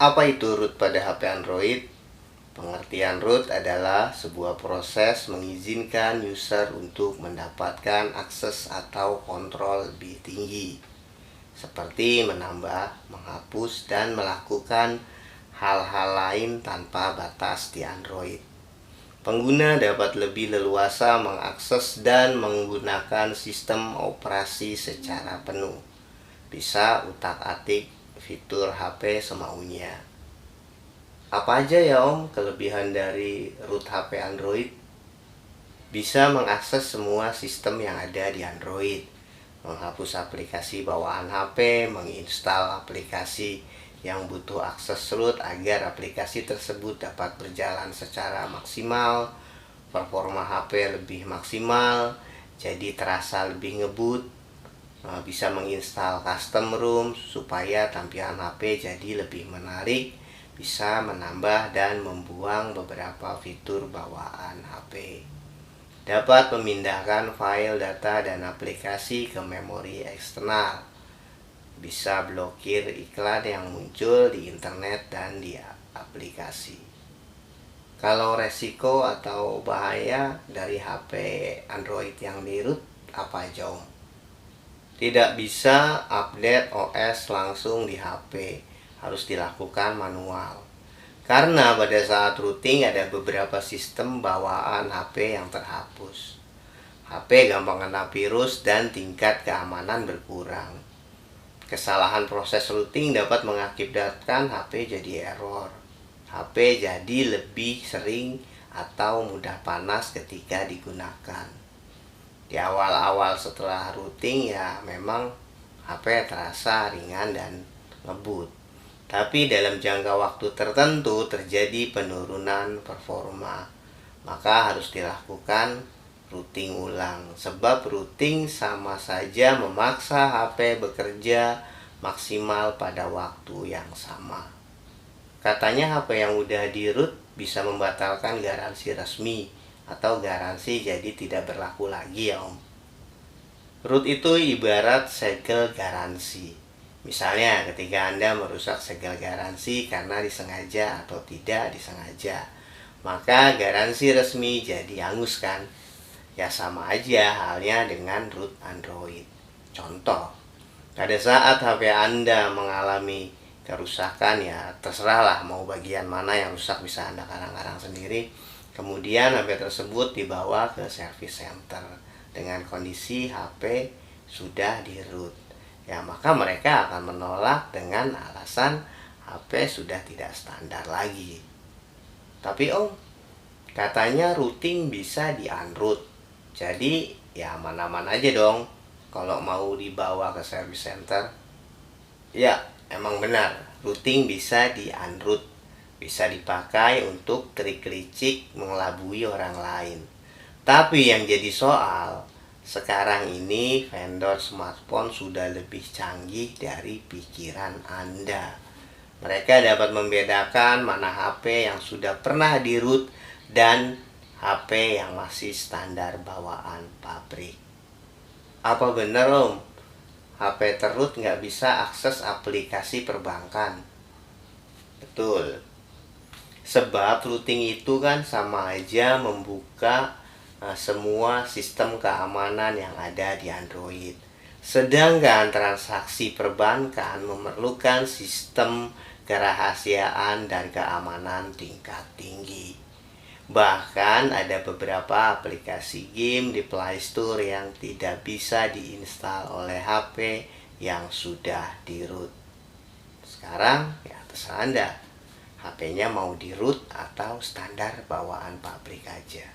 Apa itu root pada HP Android? Pengertian root adalah sebuah proses mengizinkan user untuk mendapatkan akses atau kontrol lebih tinggi, seperti menambah, menghapus, dan melakukan hal-hal lain tanpa batas di Android. Pengguna dapat lebih leluasa mengakses dan menggunakan sistem operasi secara penuh. Bisa utak-atik fitur HP semaunya. Apa aja ya Om kelebihan dari root HP Android? Bisa mengakses semua sistem yang ada di Android, menghapus aplikasi bawaan HP, menginstal aplikasi yang butuh akses root agar aplikasi tersebut dapat berjalan secara maksimal, performa HP lebih maksimal, jadi terasa lebih ngebut. Bisa menginstal custom ROM supaya tampilan HP jadi lebih menarik, bisa menambah dan membuang beberapa fitur bawaan HP. Dapat memindahkan file, data, dan aplikasi ke memori eksternal. Bisa blokir iklan yang muncul di internet dan di aplikasi. Kalau resiko atau bahaya dari HP Android yang di root apa aja Om? Tidak bisa update OS langsung di HP, harus dilakukan manual. Karena pada saat rooting ada beberapa sistem bawaan HP yang terhapus. HP gampang kena virus dan tingkat keamanan berkurang. Kesalahan proses rooting dapat mengakibatkan HP jadi error. HP jadi lebih sering atau mudah panas ketika digunakan. Di awal-awal setelah rooting ya memang HP terasa ringan dan ngebut. Tapi dalam jangka waktu tertentu terjadi penurunan performa. Maka harus dilakukan rooting ulang. Sebab rooting sama saja memaksa HP bekerja maksimal pada waktu yang sama. Katanya HP yang udah di root bisa membatalkan garansi resmi atau garansi jadi tidak berlaku lagi ya Om. Root itu ibarat segel garansi. Misalnya ketika Anda merusak segel garansi karena disengaja atau tidak disengaja, maka garansi resmi jadi hangus kan? Ya sama aja halnya dengan root Android. Contoh, pada saat HP Anda mengalami kerusakan ya terserahlah mau bagian mana yang rusak bisa Anda karang-karang sendiri. Kemudian HP tersebut dibawa ke service center dengan kondisi HP sudah di root. Ya maka mereka akan menolak dengan alasan HP sudah tidak standar lagi. Tapi Om, katanya routing bisa di unroot. Jadi ya aman-aman aja dong kalau mau dibawa ke service center. Ya, emang benar, routing bisa di unroot. Bisa dipakai untuk trik licik mengelabui orang lain. Tapi yang jadi soal, sekarang ini vendor smartphone sudah lebih canggih dari pikiran Anda. Mereka dapat membedakan mana HP yang sudah pernah di root dan HP yang masih standar bawaan pabrik. Apa benar Om? HP terroot nggak bisa akses aplikasi perbankan? Betul. Sebab routing itu kan sama aja membuka semua sistem keamanan yang ada di Android. Sedangkan transaksi perbankan memerlukan sistem kerahasiaan dan keamanan tingkat tinggi. Bahkan ada beberapa aplikasi game di Play Store yang tidak bisa diinstal oleh HP yang sudah di root. Sekarang ya terserah Anda, HP-nya mau di root atau standar bawaan pabrik aja.